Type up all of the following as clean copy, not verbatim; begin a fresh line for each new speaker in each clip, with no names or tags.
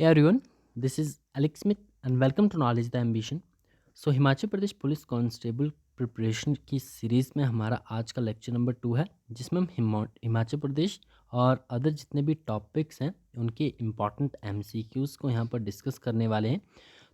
Hey everyone, this is Alex Smith and welcome to Knowledge the Ambition. Himachal Pradesh police constable preparation की series में हमारा आज का lecture number 2 है, जिसमें हम हिमाचल प्रदेश और अदर जितने भी टॉपिक्स हैं उनके इम्पॉर्टेंट एमसीक्यूज़ को यहाँ पर डिस्कस करने वाले हैं।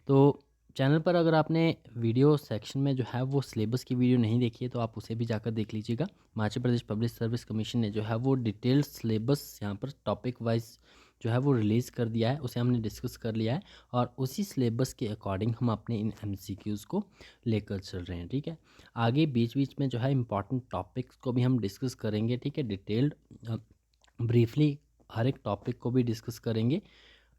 तो चैनल पर अगर आपने वीडियो सेक्शन में जो है वो सिलेबस की वीडियो नहीं देखी है तो आप उसे भी जाकर देख लीजिएगा। Himachal Pradesh public service commission ने जो है वो डिटेल्ड सिलेबस यहाँ पर टॉपिक वाइज जो है वो रिलीज़ कर दिया है, उसे हमने डिस्कस कर लिया है और उसी सिलेबस के अकॉर्डिंग हम अपने इन एमसीक्यूज़ को लेकर चल रहे हैं। ठीक है, आगे बीच बीच में जो है इंपॉर्टेंट टॉपिक्स को भी हम डिस्कस करेंगे। ठीक है, डिटेल्ड ब्रीफली हर एक टॉपिक को भी डिस्कस करेंगे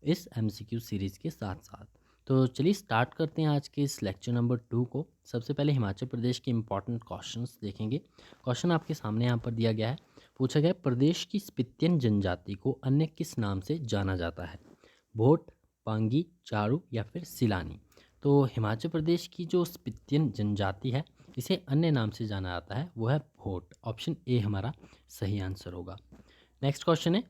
इस एमसीक्यू सीरीज़ के साथ साथ। तो चलिए स्टार्ट करते हैं आज के इस लेक्चर नंबर 2 को। सबसे पहले हिमाचल प्रदेश के इंपॉर्टेंट क्वेश्चंस देखेंगे। क्वेश्चन आपके सामने यहाँ पर दिया गया है। पूछा गया है, प्रदेश की स्पितियन जनजाति को अन्य किस नाम से जाना जाता है? भोट, पांगी, चारू या फिर सिलानी? तो हिमाचल प्रदेश की जो स्पितियन जनजाति है इसे अन्य नाम से जाना जाता है, वो है भोट। ऑप्शन ए हमारा सही आंसर होगा। नेक्स्ट क्वेश्चन है,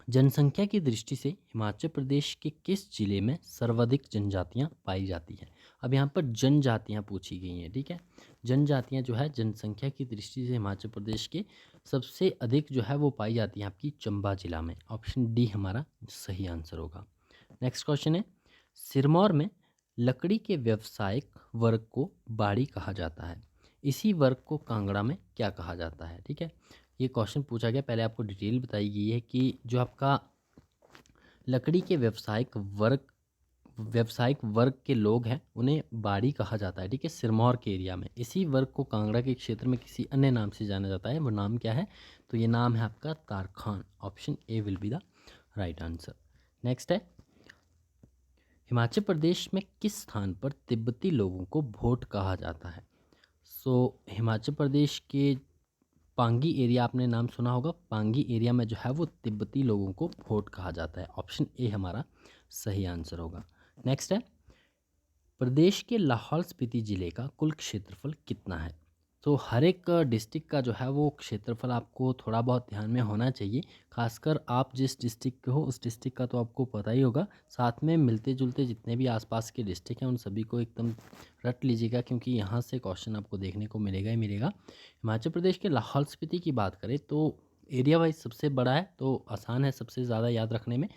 जनसंख्या की दृष्टि से हिमाचल प्रदेश के किस जिले में सर्वाधिक जनजातियां पाई जाती हैं? अब यहाँ पर जनजातियां पूछी गई हैं। ठीक है, जनजातियां जो है जनसंख्या की दृष्टि से हिमाचल प्रदेश के सबसे अधिक जो है वो पाई जाती हैं आपकी चंबा जिला में। ऑप्शन डी हमारा सही आंसर होगा। नेक्स्ट क्वेश्चन है, सिरमौर में लकड़ी के व्यवसायिक वर्ग को बाड़ी कहा जाता है, इसी वर्ग को कांगड़ा में क्या कहा जाता है? ठीक है, ये क्वेश्चन पूछा गया। पहले आपको डिटेल बताई गई है कि जो आपका लकड़ी के व्यवसायिक वर्ग के लोग हैं उन्हें बाड़ी कहा जाता है। ठीक है, सिरमौर के एरिया में। इसी वर्ग को कांगड़ा के क्षेत्र में किसी अन्य नाम से जाना जाता है, वो नाम क्या है? तो ये नाम है आपका कारखान। Option A will be the right answer. Next है, हिमाचल प्रदेश में किस स्थान पर तिब्बती लोगों को भोट कहा जाता है? हिमाचल प्रदेश के पांगी एरिया, आपने नाम सुना होगा, पांगी एरिया में जो है वो तिब्बती लोगों को भोट कहा जाता है। ऑप्शन ए हमारा सही आंसर होगा। नेक्स्ट है, प्रदेश के लाहौल स्पीति जिले का कुल क्षेत्रफल कितना है? तो हर एक डिस्ट्रिक्ट का जो है वो क्षेत्रफल आपको थोड़ा बहुत ध्यान में होना चाहिए। खासकर आप जिस डिस्ट्रिक्ट के हो उस डिस्ट्रिक्ट का तो आपको पता ही होगा, साथ में मिलते जुलते जितने भी आसपास के डिस्ट्रिक्ट हैं उन सभी को एकदम रट लीजिएगा, क्योंकि यहाँ से क्वेश्चन आपको देखने को मिलेगा ही मिलेगा। हिमाचल प्रदेश के लाहौल स्पीति की बात करें तो एरिया वाइज सबसे बड़ा है, तो आसान है सबसे ज़्यादा याद रखने में।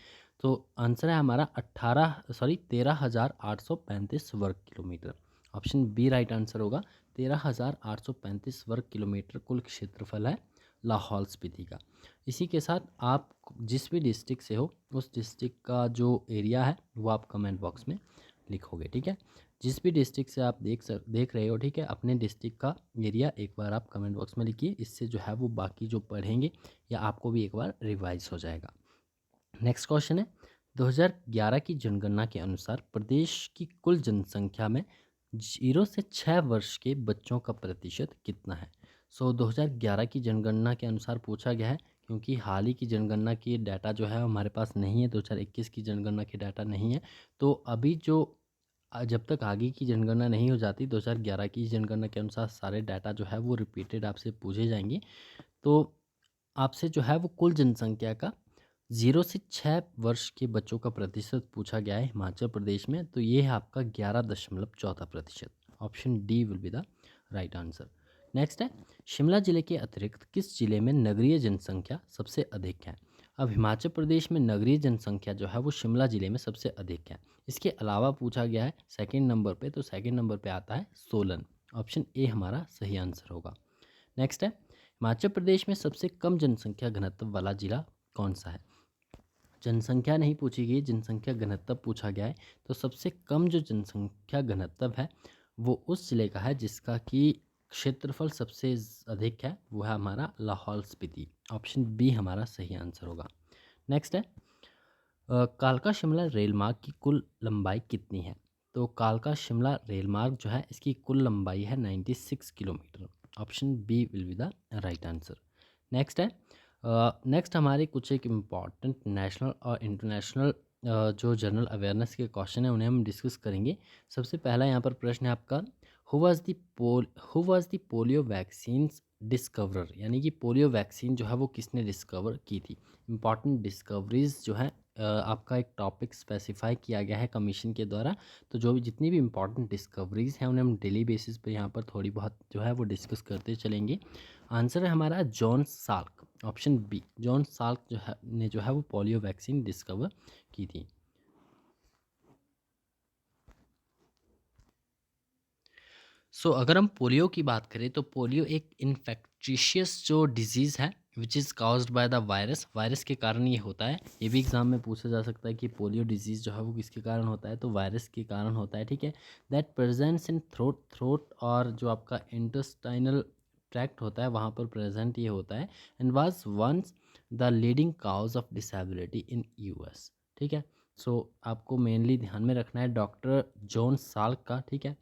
तो आंसर है हमारा 13,835 वर्ग kilometre. Option B right answer होगा। 13,835 वर्ग किलोमीटर कुल क्षेत्रफल है लाहौल स्पीति का। इसी के साथ आप जिस भी डिस्ट्रिक्ट से हो उस डिस्ट्रिक्ट का जो एरिया है वो आप कमेंट बॉक्स में लिखोगे। ठीक है, जिस भी डिस्ट्रिक्ट से आप देख रहे हो, ठीक है, अपने डिस्ट्रिक्ट का एरिया एक बार आप कमेंट बॉक्स में लिखिए। इससे जो है वो बाकी जो पढ़ेंगे या आपको भी एक बार रिवाइज हो जाएगा। नेक्स्ट क्वेश्चन है, 2011 की जनगणना के अनुसार प्रदेश की कुल जनसंख्या में 0 से 6 वर्ष के बच्चों का प्रतिशत कितना है? 2011 की जनगणना के अनुसार पूछा गया है, क्योंकि हाल ही की जनगणना की डाटा जो है हमारे पास नहीं है, 2021 की जनगणना की डाटा नहीं है। तो अभी जो जब तक आगे की जनगणना नहीं हो जाती, 2011 की जनगणना के अनुसार सारे डाटा जो है वो रिपीटेड आपसे पूछे जाएंगे। तो आपसे जो है वो कुल जनसंख्या का 0 से 6 वर्ष के बच्चों का प्रतिशत पूछा गया है हिमाचल प्रदेश में। तो ये है आपका 11.14%। Option D will be the right answer. Next है, शिमला जिले के अतिरिक्त किस जिले में नगरीय जनसंख्या सबसे अधिक है? अब हिमाचल प्रदेश में नगरीय जनसंख्या जो है वो शिमला जिले में सबसे अधिक है। इसके अलावा पूछा गया है सेकेंड नंबर पे, तो सेकेंड नंबर पे आता है सोलन। ऑप्शन ए हमारा सही आंसर होगा। नेक्स्ट है, हिमाचल प्रदेश में सबसे कम जनसंख्या घनत्व वाला जिला कौन सा है? जनसंख्या नहीं पूछी गई, जनसंख्या घनत्व पूछा गया है। तो सबसे कम जो जनसंख्या घनत्व है वो उस जिले का है जिसका कि क्षेत्रफल सबसे अधिक है, वो है हमारा लाहौल स्पीति। ऑप्शन बी हमारा सही आंसर होगा। नेक्स्ट है, कालका शिमला रेल मार्ग की कुल लंबाई कितनी है? तो कालका शिमला रेल मार्ग जो है इसकी कुल लंबाई है 96 kilometre. Option B will be the right answer. Next है, नेक्स्ट हमारे कुछ एक इम्पॉर्टेंट नेशनल और इंटरनेशनल जो जनरल अवेयरनेस के क्वेश्चन है उन्हें हम डिस्कस करेंगे। सबसे पहला यहाँ पर प्रश्न है आपका, who was the polio vaccines discoverer, यानी कि पोलियो वैक्सीन जो है वो किसने डिस्कवर की थी? इंपॉर्टेंट डिस्कवरीज जो है आपका एक टॉपिक स्पेसिफाई किया गया है कमीशन के द्वारा। तो जो भी जितनी भी इम्पोर्टेंट डिस्कवरीज़ हैं उन्हें हम डेली बेसिस पे यहाँ पर थोड़ी बहुत जो है वो डिस्कस करते चलेंगे। आंसर है हमारा John Salk, option B. John Salk जो है वो पोलियो वैक्सीन डिस्कवर की थी। अगर हम पोलियो की बात करें तो पोलियो एक इन्फेक्टिशियस जो डिजीज़ है which is caused by the virus, virus के कारण ये होता है। ये भी एग्जाम में पूछा जा सकता है कि पोलियो डिजीज़ जो है वो किसके कारण होता है, तो वायरस के कारण होता है। ठीक है, दैट प्रेजेंट्स इन थ्रोट और जो आपका इंटेस्टाइनल ट्रैक्ट होता है वहाँ पर प्रेजेंट ये होता है, and was once the leading cause of disability in US. ठीक है, आपको मेनली ध्यान में रखना है डॉक्टर जॉन साल्क का। ठीक है,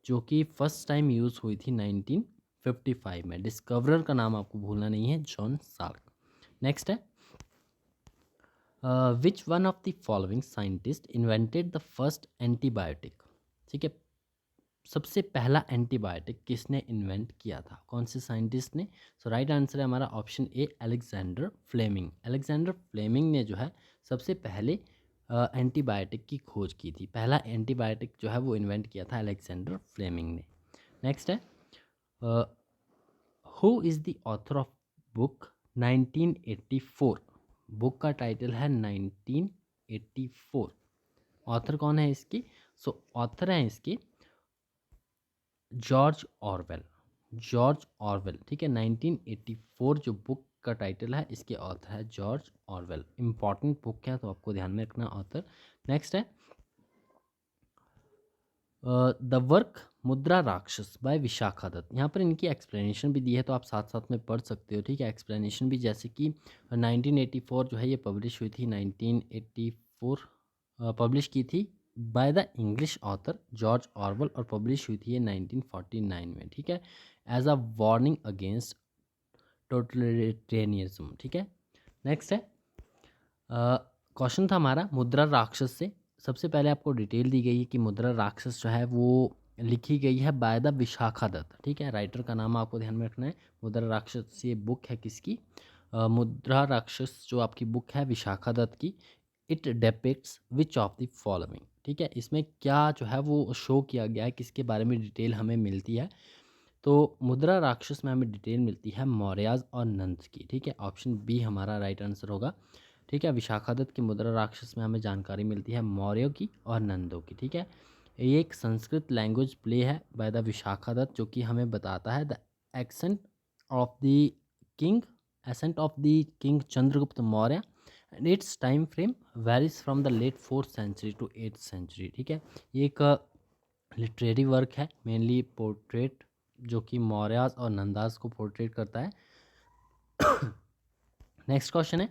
जो कि फर्स्ट टाइम यूज़ हुई थी 1955 में। डिस्कवरर का नाम आपको भूलना नहीं है, जॉन साल्क। नेक्स्ट है which one of the following scientist invented the first antibiotic. ठीक है, सबसे पहला एंटीबायोटिक किसने इन्वेंट किया था, कौन से साइंटिस्ट ने? राइट आंसर है हमारा option A, Alexander Fleming. Alexander Fleming ने जो है सबसे पहले एंटीबायोटिक की खोज की थी। पहला एंटीबायोटिक जो है वो इन्वेंट किया था अलेक्जेंडर फ्लेमिंग ने। नेक्स्ट है who is the author of book 1984। Book का टाइटल है 1984। ऑथर कौन है इसकी? ऑथर हैं इसकी जॉर्ज ऑरवेल। जॉर्ज ऑरवेल, ठीक है। 1984 जो बुक का टाइटल है, इसके ऑथर है जॉर्ज ऑरवेल। इंपॉर्टेंट बुक है तो आपको ध्यान में रखना ऑथर। नेक्स्ट है द वर्क मुद्रा राक्षस बाय विशाखा दत्त। यहाँ पर इनकी एक्सप्लेनेशन भी दी है तो आप साथ साथ में पढ़ सकते हो। ठीक है, एक्सप्लेनेशन भी, जैसे कि 1984 जो है ये पब्लिश हुई थी, 1984 पब्लिश की थी by the English author George Orwell, और पब्लिश हुई थी ये 1949 में। ठीक है, as a warning against totalitarianism. ठीक है, नेक्स्ट है क्वेश्चन था हमारा मुद्रा राक्षस से। सबसे पहले आपको डिटेल दी गई है कि मुद्रा राक्षस जो है वो लिखी गई है बाय द विशाखा दत्त। ठीक है, राइटर का नाम आपको ध्यान में रखना है। मुद्रा राक्षस ये बुक है किसकी? मुद्रा राक्षस जो आपकी बुक है विशाखा दत्त की। It depicts which of the following. ठीक है, इसमें क्या जो है वो शो किया गया है, किसके बारे में डिटेल हमें मिलती है? तो मुद्रा राक्षस में हमें डिटेल मिलती है मौर्याज और नंद की। ठीक है, ऑप्शन बी हमारा राइट आंसर होगा। ठीक है, विशाखादत्त की मुद्रा राक्षस में हमें जानकारी मिलती है मौर्यों की और नंदों की। ठीक है, ये एक संस्कृत लैंग्वेज प्ले है बाय द विशाखादत्त, जो कि हमें बताता है the accent of the king ascent of the king Chandragupta Maurya, and its time frame varies from the late 4th century to 8th century. ठीक है, ये एक लिटरेरी वर्क है, मेनली पोर्ट्रेट जो कि मौर्यास और नंदास को पोर्ट्रेट करता है। नेक्स्ट क्वेश्चन है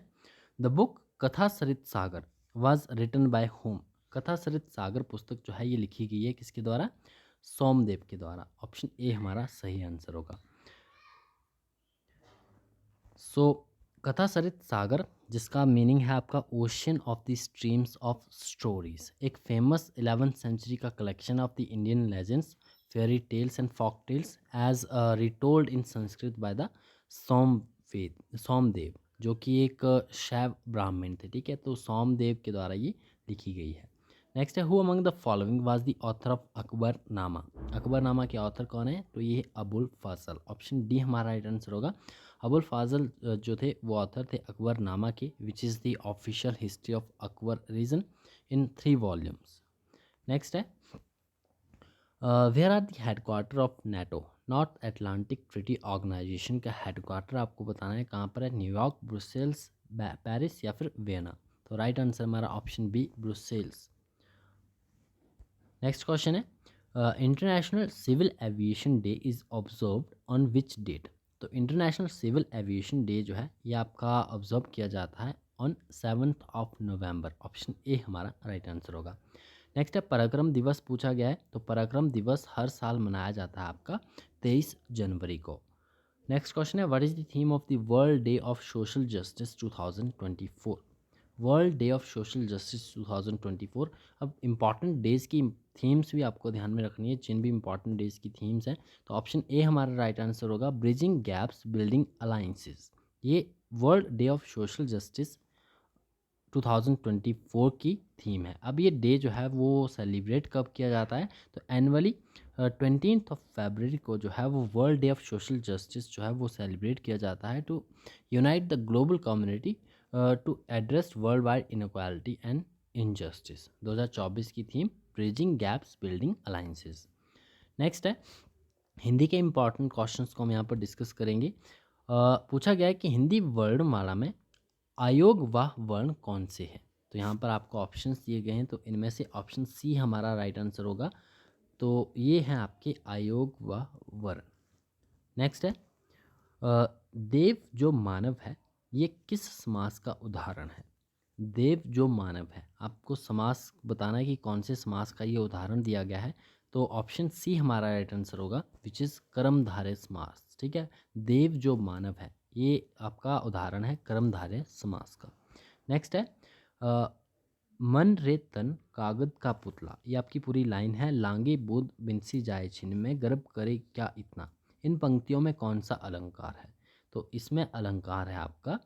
the book Katha Sarit Sagar was written by home. कथा सरित सागर पुस्तक जो है ये लिखी गई है किसके द्वारा? सोमदेव के द्वारा। ऑप्शन ए हमारा सही आंसर होगा। कथा सरित सागर, जिसका मीनिंग है आपका ocean of the streams of stories, एक फेमस 11th सेंचुरी का collection of the Indian legends, fairy tales and folk tales as retold in Sanskrit by the Somadeva, जो कि एक शैव ब्राह्मण थे। ठीक है, तो सोमदेव के द्वारा ये लिखी गई है। नेक्स्ट है who among the following was the author of Akbarnama. Akbarnama के ऑथर कौन है? तो ये अबुल फाजल। ऑप्शन डी हमारा राइट आंसर होगा। अबुल फाजल जो थे वो ऑथर थे अकबरनामा के, which is the official history of Akbar region in 3 volumes. Next है where are the headquarter of NATO. North Atlantic Treaty Organization का हेडक्वार्टर आपको बताना है कहाँ पर है? न्यूयॉर्क, ब्रुसेल्स, पेरिस या फिर वियना। तो राइट आंसर हमारा option B, Brussels. Next question है International Civil Aviation Day is observed on which date. तो इंटरनेशनल सिविल एविएशन डे जो है ये आपका ऑब्जर्व किया जाता है on 7th of November. Option A हमारा राइट आंसर होगा। नेक्स्ट है पराक्रम दिवस पूछा गया है। तो पराक्रम दिवस हर साल मनाया जाता है आपका 23 जनवरी को। नेक्स्ट क्वेश्चन है what is the theme of the world Day of Social justice 2024। World Day of Social justice 2024। अब इंपॉर्टेंट डेज़ की थीम्स भी आपको ध्यान में रखनी है, जिन भी इंपॉर्टेंट डेज़ की थीम्स हैं। तो ऑप्शन ए हमारा राइट आंसर होगा ब्रिजिंग गैप्स बिल्डिंग अलाइंसेस। ये world Day of Social justice 2024 की थीम है। अब ये डे जो है वो सेलिब्रेट कब किया जाता है, तो एनुअली 20 फरवरी को जो है वो World Day of Social Justice जो है वो सेलिब्रेट किया जाता है to unite the global community to address worldwide inequality and injustice. 2024 की theme bridging gaps building alliances. Next है हिंदी के इंपॉर्टेंट क्वेश्चंस को हम यहाँ पर डिस्कस करेंगे। पूछा गया है कि हिंदी वर्णमाला में अयोग वाह वर्ण कौन से हैं। तो यहाँ पर आपको ऑप्शंस दिए गए हैं, तो इनमें से ऑप्शन सी हमारा राइट आंसर होगा। तो ये हैं आपके अयोग व वर्ण। नेक्स्ट है देव जो मानव है ये किस समास का उदाहरण है। देव जो मानव है, आपको समास बताना है कि कौन से समास का ये उदाहरण दिया गया है। तो ऑप्शन सी हमारा राइट आंसर होगा, विच इज़ कर्मधारय समास। ठीक है, देव जो मानव है ये आपका उदाहरण है कर्मधारय समास का। नेक्स्ट है मन रे तन कागद का पुतला, ये आपकी पूरी लाइन है। लांगे बूंद बिनसी जाए छिन में गर्भ करे क्या इतना। इन पंक्तियों में कौन सा अलंकार है, तो इसमें अलंकार है आपका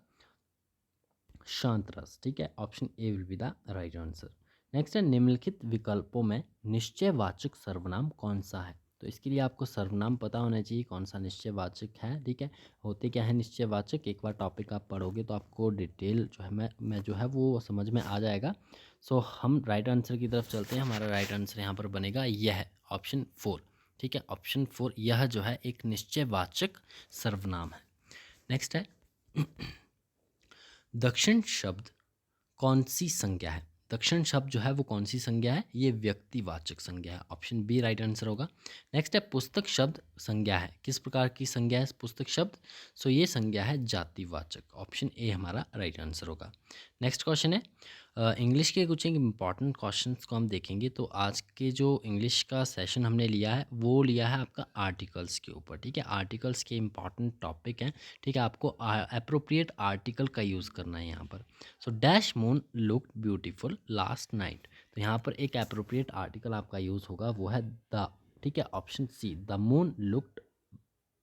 शांत रस। ठीक है, option A will be the right answer. Next है निम्नलिखित विकल्पों में निश्चयवाचक सर्वनाम कौन सा है। तो इसके लिए आपको सर्वनाम पता होना चाहिए कौन सा निश्चयवाचक है। ठीक है, होते क्या है निश्चयवाचक, एक बार टॉपिक आप पढ़ोगे तो आपको डिटेल जो है मैं जो है वो समझ में आ जाएगा। सो हम राइट आंसर की तरफ चलते हैं। हमारा राइट आंसर यहाँ पर बनेगा यह ऑप्शन 4। ठीक है, ऑप्शन 4 यह जो है एक निश्चयवाचक सर्वनाम है। नेक्स्ट है दक्षिण शब्द कौन सी संज्ञा है। दक्षिण शब्द जो है वो कौन सी संज्ञा है, ये व्यक्तिवाचक संज्ञा है। ऑप्शन बी राइट आंसर होगा। नेक्स्ट है पुस्तक शब्द संज्ञा है, किस प्रकार की संज्ञा है पुस्तक शब्द, सो ये संज्ञा है जातिवाचक। ऑप्शन ए हमारा राइट आंसर होगा। नेक्स्ट क्वेश्चन है इंग्लिश के कुछ एक इंपॉर्टेंट क्वेश्चंस को हम देखेंगे। तो आज के जो इंग्लिश का सेशन हमने लिया है वो लिया है आपका आर्टिकल्स के ऊपर। ठीक है, आर्टिकल्स के इंपॉर्टेंट टॉपिक हैं। ठीक है, आपको अप्रोप्रिएट आर्टिकल का यूज़ करना है यहाँ पर। So dash moon look beautiful last night, तो यहाँ पर एक अप्रोप्रिएट आर्टिकल आपका यूज़ होगा वो है द। ठीक है, option C the moon looked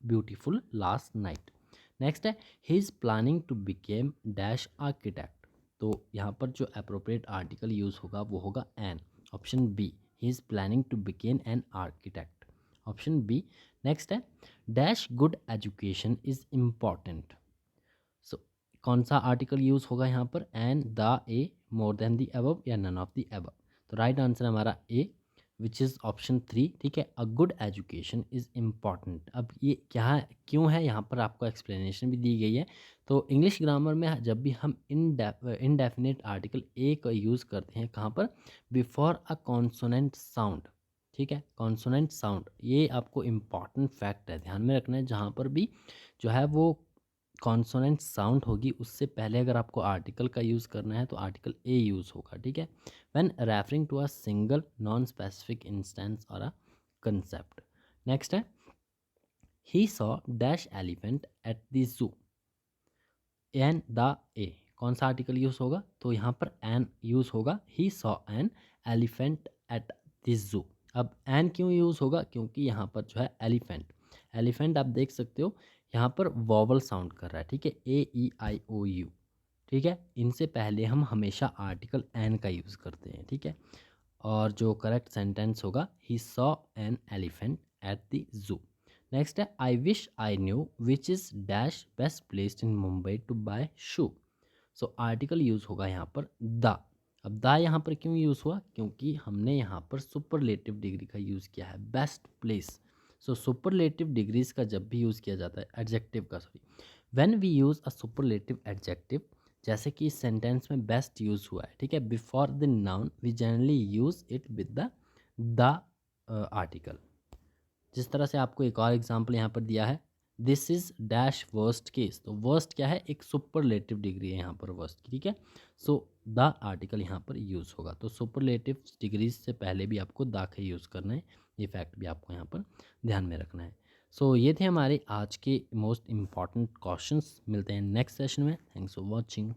beautiful last night. Next है he is planning to became dash architect, तो यहाँ पर जो अप्रोप्रिएट आर्टिकल यूज़ होगा वो होगा an. Option B he is planning to became an architect. Option B. Next है dash good education is important, so कौन सा आर्टिकल यूज़ होगा यहाँ पर, an the a more than the above या नन ऑफ द अबव। तो right answer हमारा a which is option 3। ठीक है, a good education is important. अब ये क्या है क्यों है, यहाँ पर आपको एक्सप्लेनेशन भी दी गई है। तो इंग्लिश ग्रामर में जब भी हम इनडेफिनेट आर्टिकल ए का यूज़ करते हैं कहाँ पर, बिफोर अ कॉन्सोनेंट साउंड। ठीक है, कॉन्सोनेंट साउंड ये आपको इम्पॉर्टेंट फैक्ट है, ध्यान में रखना है। जहाँ पर भी जो है वो कॉन्सोनेंट साउंड होगी उससे पहले अगर आपको आर्टिकल का यूज़ करना है तो आर्टिकल ए यूज़ होगा। ठीक है, when referring to a single non specific instance और अ कंसेप्ट। नेक्स्ट है he saw dash elephant at the zoo, an the a, कौन सा आर्टिकल यूज़ होगा, तो यहाँ पर एन यूज़ होगा। He saw an elephant at the जू। अब एन क्यों यूज़ होगा, क्योंकि यहाँ पर जो है एलिफेंट, एलिफेंट आप देख सकते हो यहाँ पर वॉवल साउंड कर रहा है। ठीक है, ए ई आई ओ यू। ठीक है, इनसे पहले हम हमेशा आर्टिकल एन का यूज़ करते हैं। ठीक है, और जो करेक्ट सेंटेंस होगा he saw an elephant at the zoo. Next है I wish I knew which is dash best placed in Mumbai to buy shoe, so article use होगा यहाँ पर द। अब द यहाँ पर क्यों यूज़ हुआ, क्योंकि हमने यहाँ पर सुपरलेटिव डिग्री का यूज़ किया है, best place. So superlative degrees का जब भी यूज़ किया जाता है एडजेक्टिव का, sorry, when we use a superlative adjective, जैसे कि इस सेंटेंस में बेस्ट यूज़ हुआ है। ठीक है, before the noun we generally use it with the article. जिस तरह से आपको एक और एग्जांपल यहाँ पर दिया है, this is dash worst case, तो वर्स्ट क्या है, एक सुपरलेटिव डिग्री है यहाँ पर वर्स्ट की। ठीक है, सो द आर्टिकल यहाँ पर यूज़ होगा। तो सुपरलेटिव डिग्रीज से पहले भी आपको द का यूज़ करना है, ये फैक्ट भी आपको यहाँ पर ध्यान में रखना है। सो ये थे हमारे आज के मोस्ट इम्पॉर्टेंट क्वेश्चंस। मिलते हैं नेक्स्ट सेशन में। Thanks for watching.